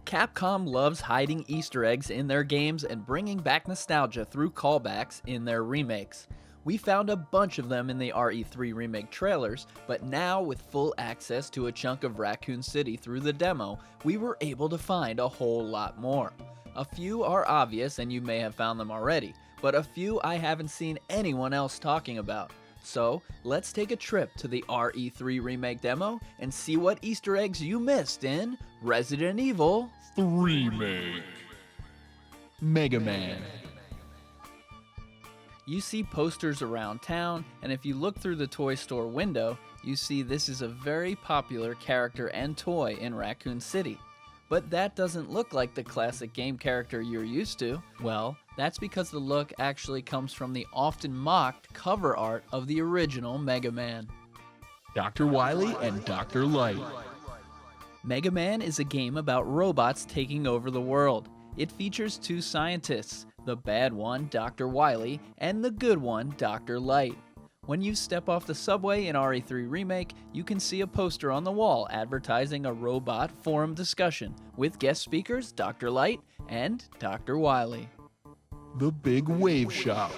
Capcom loves hiding Easter eggs in their games and bringing back nostalgia through callbacks in their remakes. We found a bunch of them in the RE3 remake trailers, but now with full access to a chunk of Raccoon City through the demo, we were able to find a whole lot more. A few are obvious and you may have found them already, but a few I haven't seen anyone else talking about. So, let's take a trip to the RE3 remake demo and see what Easter eggs you missed in Resident Evil 3 Megaman. You see posters around town, and if you look through the toy store window, you see this is a very popular character and toy in Raccoon City. But that doesn't look like the classic game character you're used to. Well, that's because the look actually comes from the often mocked cover art of the original Mega Man. Dr. Wily and Dr. Light. Mega Man is a game about robots taking over the world. It features two scientists, the bad one, Dr. Wily, and the good one, Dr. Light. When you step off the subway in RE3 Remake, you can see a poster on the wall advertising a robot forum discussion with guest speakers Dr. Light and Dr. Wily. The Big Wave Shop.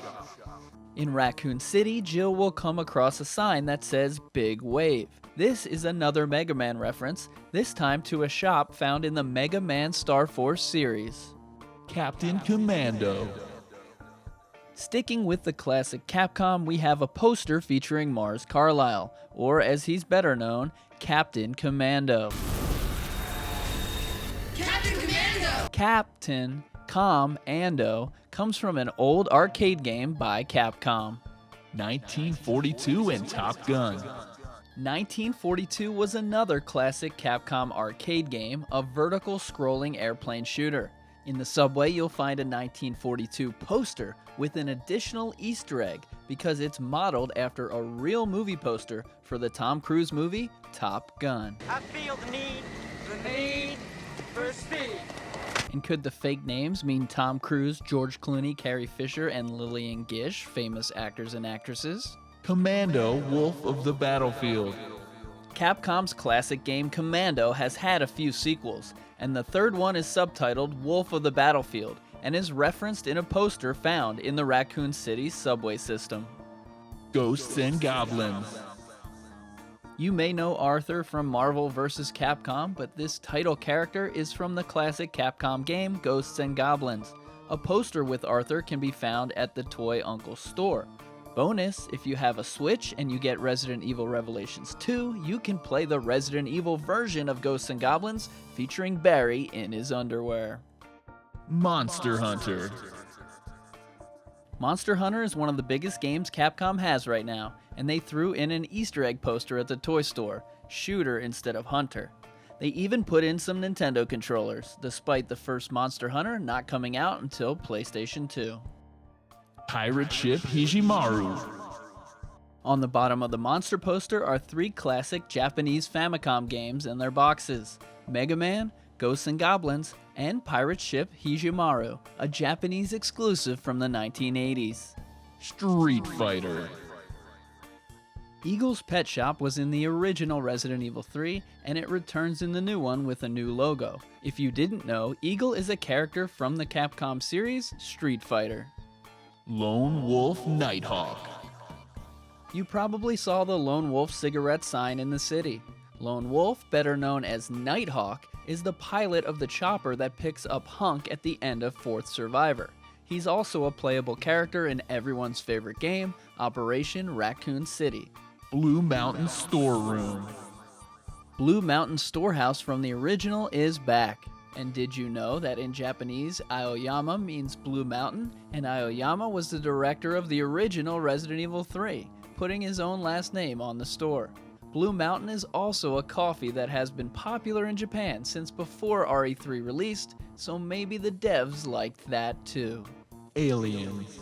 In Raccoon City, Jill will come across a sign that says Big Wave. This is another Mega Man reference, this time to a shop found in the Mega Man Star Force series. Captain Commando. Sticking with the classic Capcom, we have a poster featuring Mars Carlisle, or as he's better known, Captain Commando. Captain Commando! Captain Commando comes from an old arcade game by Capcom. 1942 and Top Gun. 1942 was another classic Capcom arcade game, a vertical scrolling airplane shooter. In the subway, you'll find a 1942 poster with an additional Easter egg because it's modeled after a real movie poster for the Tom Cruise movie, Top Gun. I feel the need for speed. And could the fake names mean Tom Cruise, George Clooney, Carrie Fisher, and Lillian Gish, famous actors and actresses? Commando, Wolf of the Battlefield. Capcom's classic game Commando has had a few sequels, and the third one is subtitled Wolf of the Battlefield and is referenced in a poster found in the Raccoon City subway system. Ghosts and Goblins. You may know Arthur from Marvel vs. Capcom, but this title character is from the classic Capcom game Ghosts and Goblins. A poster with Arthur can be found at the Toy Uncle store. Bonus, if you have a Switch and you get Resident Evil Revelations 2, you can play the Resident Evil version of Ghosts and Goblins featuring Barry in his underwear. Monster Hunter. Monster Hunter is one of the biggest games Capcom has right now, and they threw in an Easter egg poster at the toy store, Shooter instead of Hunter. They even put in some Nintendo controllers, despite the first Monster Hunter not coming out until PlayStation 2. Pirate Ship Higemaru. On the bottom of the monster poster are three classic Japanese Famicom games in their boxes: Mega Man, Ghosts and Goblins, and Pirate Ship Higemaru, a Japanese exclusive from the 1980s. Street Fighter. Eagle's Pet Shop was in the original Resident Evil 3, and it returns in the new one with a new logo. If you didn't know, Eagle is a character from the Capcom series Street Fighter. Lone Wolf Nighthawk. You probably saw the Lone Wolf cigarette sign in the city. Lone Wolf, better known as Nighthawk, is the pilot of the chopper that picks up Hunk at the end of Fourth Survivor. He's also a playable character in everyone's favorite game, Operation Raccoon City. Blue Mountain Storeroom. Blue Mountain Storehouse from the original is back. And did you know that in Japanese, Aoyama means Blue Mountain, and Aoyama was the director of the original Resident Evil 3, putting his own last name on the store. Blue Mountain is also a coffee that has been popular in Japan since before RE3 released, so maybe the devs liked that too. Aliens.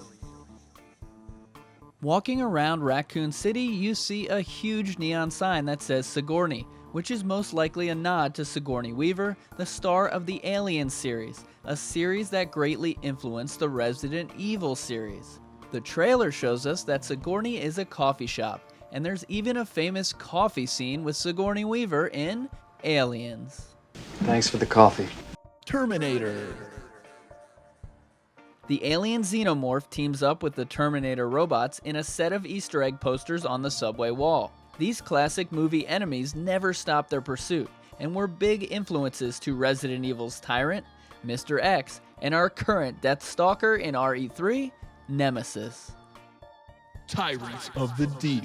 Walking around Raccoon City, you see a huge neon sign that says Sigourney, which is most likely a nod to Sigourney Weaver, the star of the Alien series, a series that greatly influenced the Resident Evil series. The trailer shows us that Sigourney is a coffee shop, and there's even a famous coffee scene with Sigourney Weaver in Aliens. Thanks for the coffee. Terminator. The alien xenomorph teams up with the Terminator robots in a set of Easter egg posters on the subway wall. These classic movie enemies never stopped their pursuit and were big influences to Resident Evil's Tyrant, Mr. X, and our current Death Stalker in RE3, Nemesis. Tyrants of the Deep.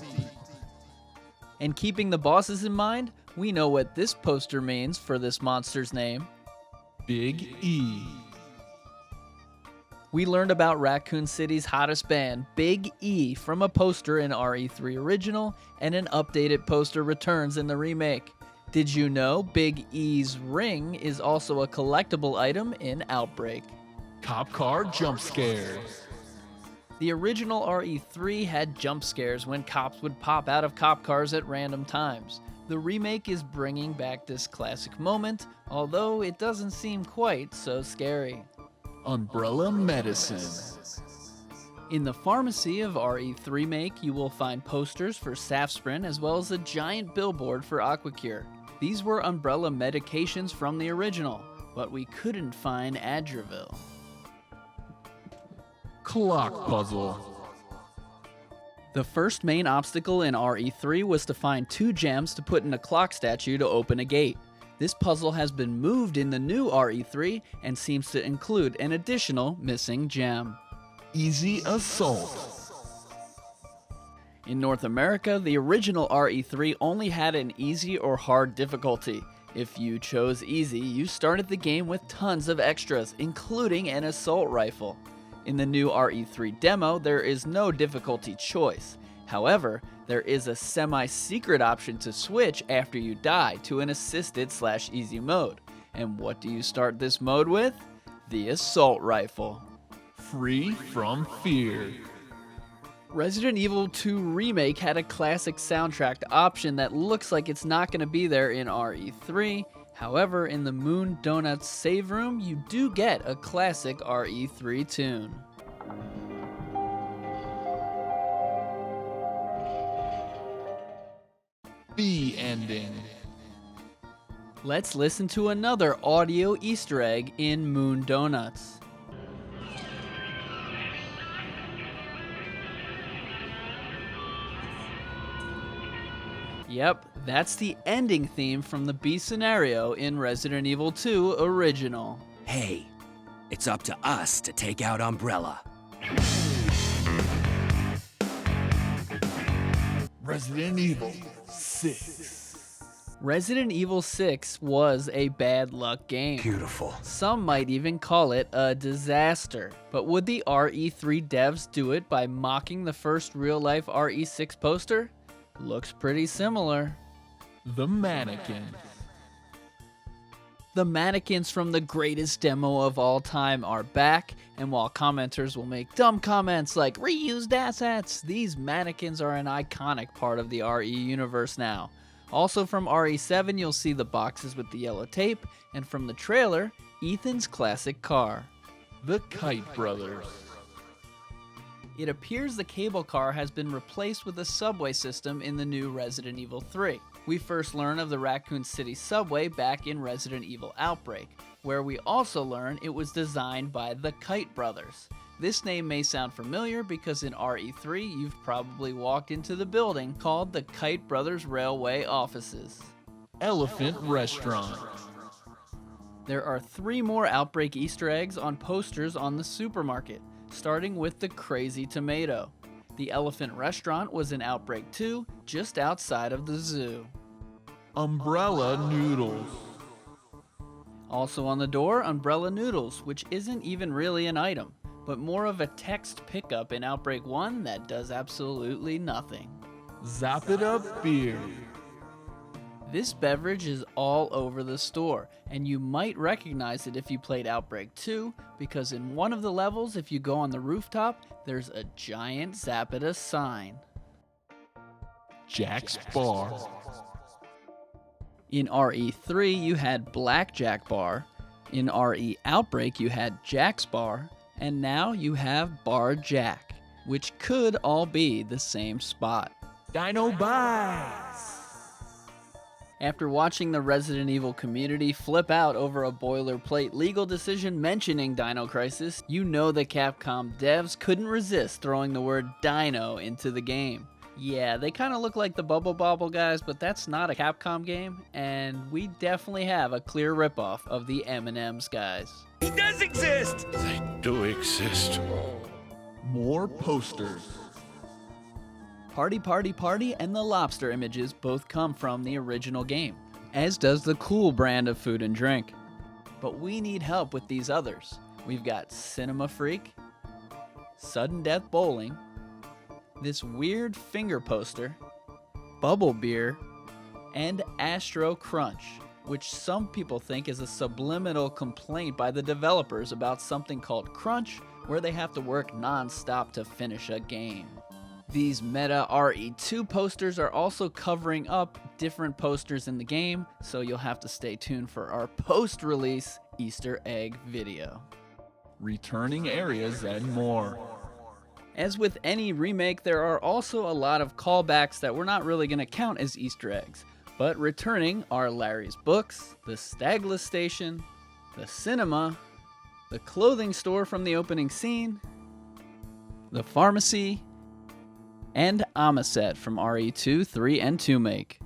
And keeping the bosses in mind, we know what this poster means for this monster's name. Big E. We learned about Raccoon City's hottest band, Big E, from a poster in RE3 Original, and an updated poster returns in the remake. Did you know Big E's ring is also a collectible item in Outbreak? Cop car jump scares. The original RE3 had jump scares when cops would pop out of cop cars at random times. The remake is bringing back this classic moment, although it doesn't seem quite so scary. Umbrella medicine. In the pharmacy of RE3 Remake, you will find posters for Safsprin as well as a giant billboard for Aquacure. These were umbrella medications from the original, but we couldn't find Drivel. Clock puzzle. The first main obstacle in RE3 was to find 2 gems to put in a clock statue to open a gate. This puzzle has been moved in the new RE3 and seems to include an additional missing gem. Easy assault. In North America, the original RE3 only had an easy or hard difficulty. If you chose easy, you started the game with tons of extras, including an assault rifle. In the new RE3 demo, there is no difficulty choice. However, there is a semi-secret option to switch after you die to an assisted/easy mode. And what do you start this mode with? The assault rifle. Free from fear. Resident Evil 2 Remake had a classic soundtrack option that looks like it's not going to be there in RE3. However, in the Moon Donuts save room, you do get a classic RE3 tune. B ending. Let's listen to another audio Easter egg in Moon Donuts. Yep, that's the ending theme from the B scenario in Resident Evil 2 Original. Hey, it's up to us to take out Umbrella. Resident Evil 6. Resident Evil 6 was a bad luck game. Beautiful. Some might even call it a disaster. But would the RE3 devs do it by mocking the first real-life RE6 poster? Looks pretty similar. The Mannequins. The mannequins from the greatest demo of all time are back, and while commenters will make dumb comments like reused assets, these mannequins are an iconic part of the RE universe now. Also from RE7, you'll see the boxes with the yellow tape, and from the trailer, Ethan's classic car. The Kite Brothers. It appears the cable car has been replaced with a subway system in the new Resident Evil 3. We first learn of the Raccoon City subway back in Resident Evil Outbreak, where we also learn it was designed by the Kite Brothers. This name may sound familiar because in RE3 you've probably walked into the building called the Kite Brothers Railway Offices. Elephant Restaurant. There are 3 more Outbreak Easter eggs on posters on the supermarket, starting with the Crazy Tomato. The Elephant Restaurant was in Outbreak 2, just outside of the zoo. Umbrella Noodles. Also on the door, Umbrella Noodles, which isn't even really an item, but more of a text pickup in Outbreak 1 that does absolutely nothing. Zap It Up Beer. This beverage is all over the store, and you might recognize it if you played Outbreak 2, because in one of the levels, if you go on the rooftop, there's a giant Zapita sign. Jack's Bar. In RE3, you had Blackjack Bar. In RE Outbreak, you had Jack's Bar. And now you have Bar Jack, which could all be the same spot. Dino Bites. After watching the Resident Evil community flip out over a boilerplate legal decision mentioning Dino Crisis, you know the Capcom devs couldn't resist throwing the word Dino into the game. Yeah, they kind of look like the Bubble Bobble guys, but that's not a Capcom game, and we definitely have a clear ripoff of the M&M's guys. He does exist! They do exist. More posters. Party Party Party and the lobster images both come from the original game, as does the Cool brand of food and drink. But we need help with these others. We've got Cinema Freak, Sudden Death Bowling, this weird finger poster, Bubble Beer, and Astro Crunch, which some people think is a subliminal complaint by the developers about something called crunch, where they have to work non-stop to finish a game. These meta RE2 posters are also covering up different posters in the game, so you'll have to stay tuned for our post-release Easter egg video. Returning areas and more. As with any remake, there are also a lot of callbacks that we're not really going to count as Easter eggs, but returning are Larry's Books, the Stagla Station, the cinema, the clothing store from the opening scene, the pharmacy, and Amaset from RE2, 3, and 2 make.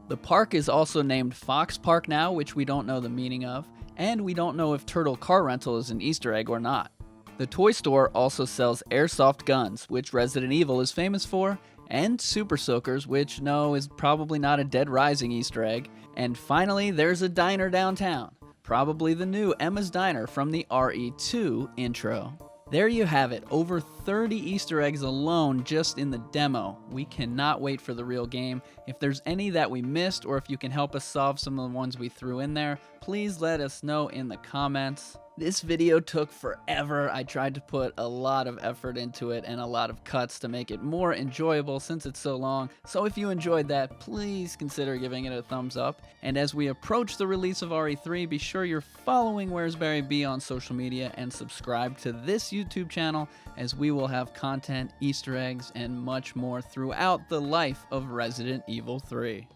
The park is also named Fox Park now, which we don't know the meaning of, and we don't know if Turtle Car Rental is an Easter egg or not. The toy store also sells airsoft guns, which Resident Evil is famous for, and Super Soakers, which no, is probably not a Dead Rising Easter egg. And finally, there's a diner downtown, probably the new Emma's Diner from the RE2 intro. There you have it, over 30 Easter eggs alone just in the demo. We cannot wait for the real game. If there's any that we missed, or if you can help us solve some of the ones we threw in there, please let us know in the comments. This video took forever. I tried to put a lot of effort into it and a lot of cuts to make it more enjoyable since it's so long. So if you enjoyed that, please consider giving it a thumbs up. And as we approach the release of RE3, be sure you're following Where'sBarry B on social media and subscribe to this YouTube channel, as we will have content, Easter eggs, and much more throughout the life of Resident Evil 3.